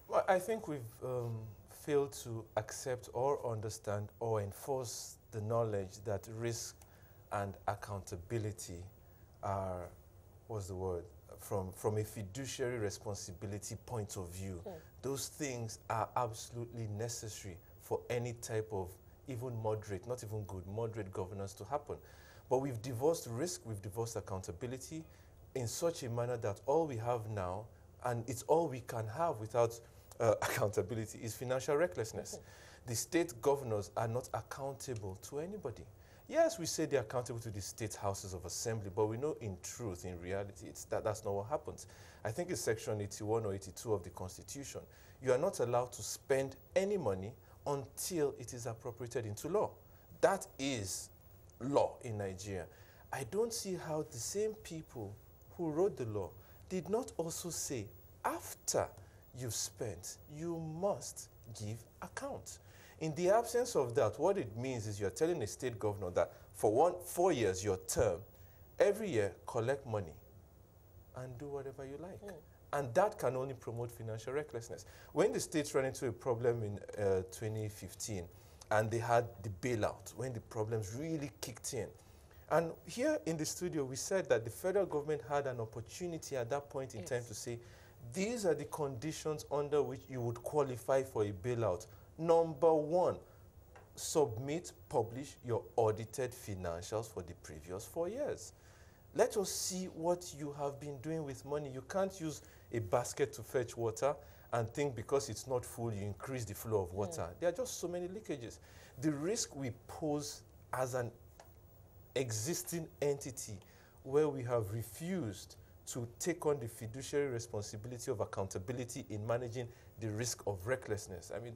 Well, I think we've failed to accept or understand or enforce the knowledge that risk and accountability are, what's the word, from a fiduciary responsibility point of view. Those things are absolutely necessary for any type of even moderate, not even good, moderate governance to happen. But we've divorced risk, we've divorced accountability in such a manner that all we have now, and it's all we can have without accountability, is financial recklessness. The state governors are not accountable to anybody. Yes, we say they're accountable to the state houses of assembly, but we know in truth, in reality, that's not what happens. I think it's section 81 or 82 of the Constitution. You are not allowed to spend any money until it is appropriated into law. That is law in Nigeria. I don't see how the same people who wrote the law did not also say, after you've spent, you must give account. In the absence of that, what it means is you're telling a state governor that for 4 years, your term, every year, collect money and do whatever you like. And that can only promote financial recklessness. When the states ran into a problem in 2015, and they had the bailout, when the problems really kicked in, and here in the studio, we said that the federal government had an opportunity at that point in time to say, these are the conditions under which you would qualify for a bailout. Number one, submit, publish your audited financials for the previous 4 years. Let us see what you have been doing with money. You can't use a basket to fetch water and think because it's not full, you increase the flow of water. There are just so many leakages. The risk we pose as an existing entity where we have refused to take on the fiduciary responsibility of accountability in managing the risk of recklessness. I mean,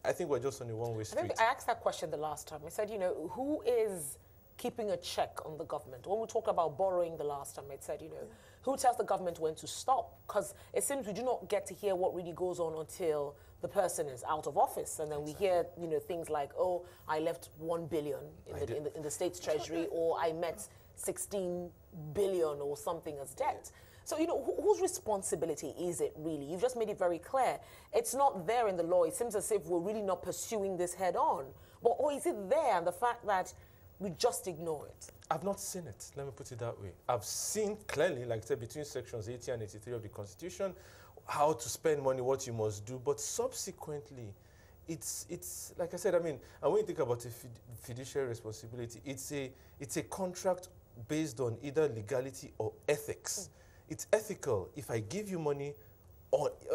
I think we're just on a one-way street. I asked that question the last time. I said, you know, who is keeping a check on the government? When we talked about borrowing the last time, I said, you know, who tells the government when to stop? Because it seems we do not get to hear what really goes on until the person is out of office. And then we hear, you know, things like, oh, I left 1 billion in the state's treasury, or I met 16 billion or something as debt. So, you know, whose responsibility is it really? You've just made it very clear. It's not there in the law. It seems as if we're really not pursuing this head on. But, or is it there, and the fact that we just ignore it? I've not seen it, let me put it that way. I've seen clearly, like I said, between sections 80 and 83 of the Constitution, how to spend money, what you must do. But subsequently, it's like I said, I mean, and when you think about a fiduciary responsibility, it's a contract based on either legality or ethics. It's ethical. If I give you money,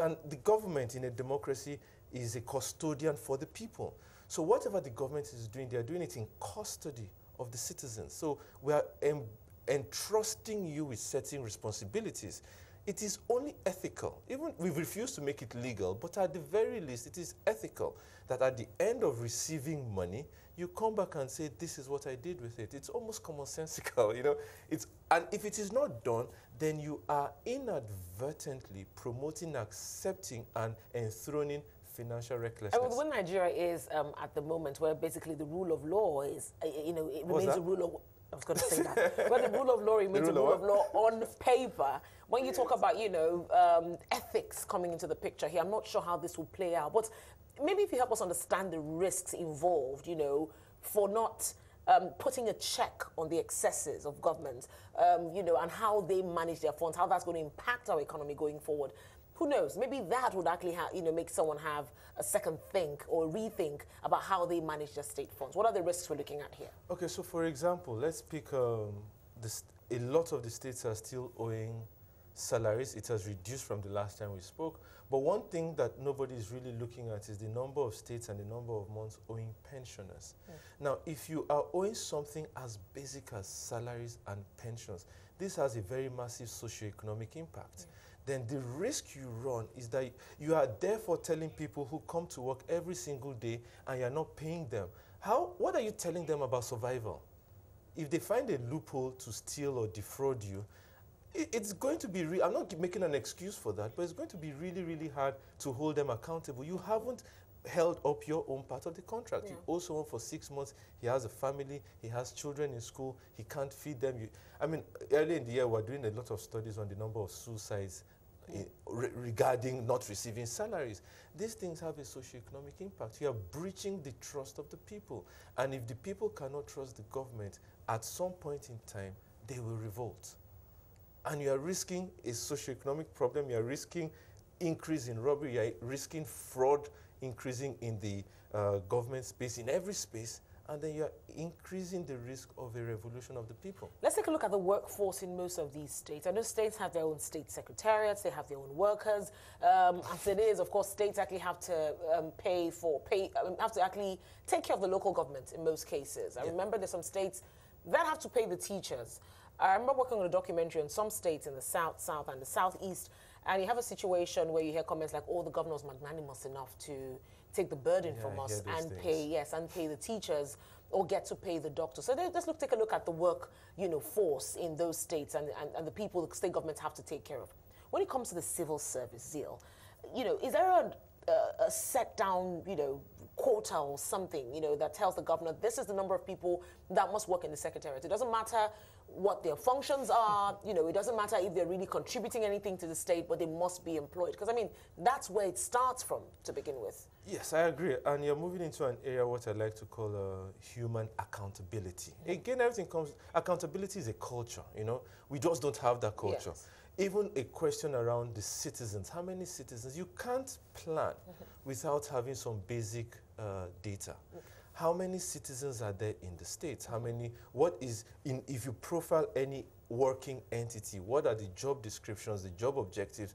and the government in a democracy is a custodian for the people. So whatever the government is doing, they're doing it in custody of the citizens. So we are entrusting you with certain responsibilities. It is only ethical. Even we've refused to make it legal, but at the very least, it is ethical that at the end of receiving money, you come back and say, this is what I did with it. It's almost commonsensical, you know. And if it is not done, then you are inadvertently promoting, accepting, and enthroning financial recklessness. I mean, when Nigeria is at the moment where basically the rule of law is, you know, it remains a rule of, I was going to say that, when the rule of law remains a rule of law on paper, when you talk about, you know, ethics coming into the picture here, I'm not sure how this will play out, but maybe if you help us understand the risks involved, you know, for not putting a check on the excesses of government, you know, and how they manage their funds, how that's going to impact our economy going forward. Who knows? Maybe that would actually, you know, make someone have a second think or rethink about how they manage their state funds. What are the risks we're looking at here? Okay, so for example, let's pick a lot of the states are still owing salaries. It has reduced from the last time we spoke. But one thing that nobody is really looking at is the number of states and the number of months owing pensioners. Now, if you are owing something as basic as salaries and pensions, this has a very massive socioeconomic impact. Then the risk you run is that you are therefore telling people who come to work every single day and you're not paying them. What are you telling them about survival? If they find a loophole to steal or defraud you, it's going to be, I'm not making an excuse for that, but it's going to be really, really hard to hold them accountable. You haven't held up your own part of the contract. You owe someone for 6 months, he has a family, he has children in school, he can't feed them. I mean, earlier in the year, we're doing a lot of studies on the number of suicides regarding not receiving salaries. These things have a socio-economic impact. You are breaching the trust of the people. And if the people cannot trust the government, at some point in time, they will revolt. And you are risking a socio-economic problem. You are risking increase in robbery. You are risking fraud increasing in the government space, in every space. And then you're increasing the risk of a revolution of the people. Let's take a look at the workforce in most of these states. I know states have their own state secretariats, they have their own workers. As it is, of course, states actually have to have to actually take care of the local government in most cases. I remember there's some states that have to pay the teachers. I remember working on a documentary on some states in the south, and the southeast, and you have a situation where you hear comments like, "Oh, the governor's magnanimous enough to take the burden from us and pay the teachers or get to pay the doctors." So let's take a look at the work, force in those states and the people the state governments have to take care of. When it comes to the civil service, Zeal, is there a set down, quota or something, that tells the governor this is the number of people that must work in the secretariat? It doesn't matter what their functions are, it doesn't matter if they're really contributing anything to the state, but they must be employed. Because, I mean, that's where it starts from to begin with. Yes, I agree. And you're moving into an area what I like to call human accountability. Again, everything comes, accountability is a culture, We just don't have that culture. Yes. Even a question around the citizens. How many citizens? You can't plan without having some basic data. How many citizens are there in the state? How many, if you profile any working entity, what are the job descriptions, the job objectives?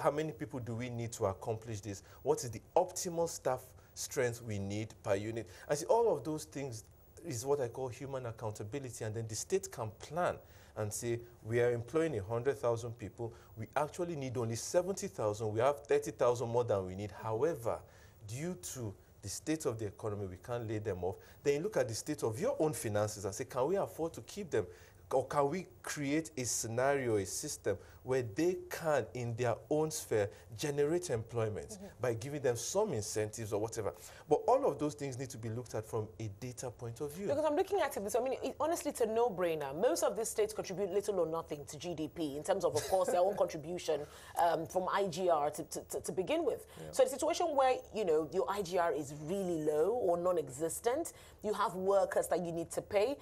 How many people do we need to accomplish this? What is the optimal staff strength we need per unit? I see all of those things is what I call human accountability, and then the state can plan and say, we are employing 100,000 people, we actually need only 70,000, we have 30,000 more than we need. However, due to the state of the economy, we can't lay them off. Then you look at the state of your own finances and say, can we afford to keep them? Or can we create a scenario, a system where they can, in their own sphere, generate employment by giving them some incentives or whatever? But all of those things need to be looked at from a data point of view. Because I'm looking at it, I mean, honestly, it's a no-brainer. Most of these states contribute little or nothing to GDP in terms of course, their own contribution from IGR to begin with. Yeah. So the situation where, your IGR is really low or non-existent, you have workers that you need to pay,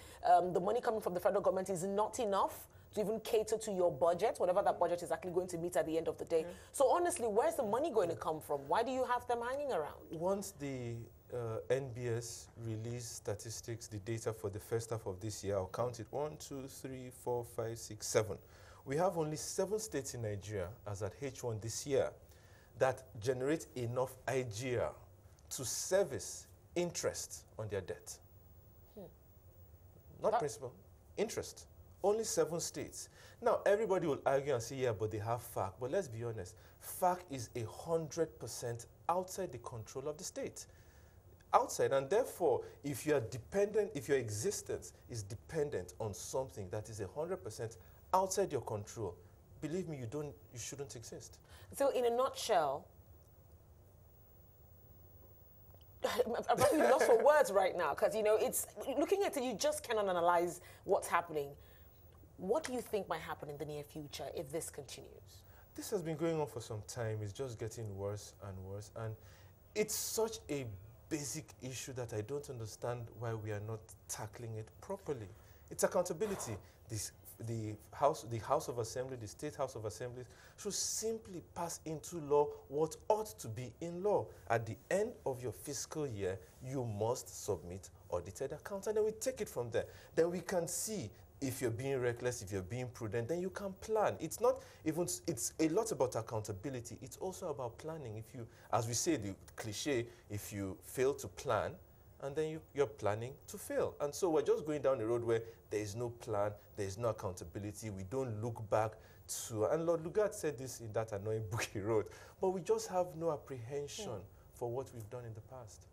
the money coming from the federal government is not enough to even cater to your budget, whatever that budget is actually going to meet at the end of the day. So honestly, where's the money going to come from? Why do you have them hanging around? Once the NBS released statistics, the data for the first half of this year, I'll count it 1, 2, 3, 4, 5, 6, 7. We have only 7 states in Nigeria as at H1 this year that generate enough IGR to service interest on their debt. Not principal, interest. Only 7 states. Now, everybody will argue and say, yeah, but they have FAC. But let's be honest, FAC is 100% outside the control of the state. Outside, and therefore, if you are dependent, if your existence is dependent on something that is 100% outside your control, believe me, you shouldn't exist. So, in a nutshell, I'm probably lost for words right now, because, it's looking at it, you just cannot analyze what's happening. What do you think might happen in the near future if this continues? This has been going on for some time. It's just getting worse and worse. And it's such a basic issue that I don't understand why we are not tackling it properly. It's accountability. The House of Assembly, the State House of Assembly, should simply pass into law what ought to be in law. At the end of your fiscal year, you must submit audited accounts, and then we take it from there. Then we can see if you're being reckless, if you're being prudent, then you can plan. It's not even, it's a lot about accountability. It's also about planning. If you, as we say, the cliche, if you fail to plan, and then you're planning to fail. And so we're just going down a road where there is no plan, there is no accountability, we don't look back to, and Lord Lugard said this in that annoying book he wrote, but we just have no apprehension for what we've done in the past.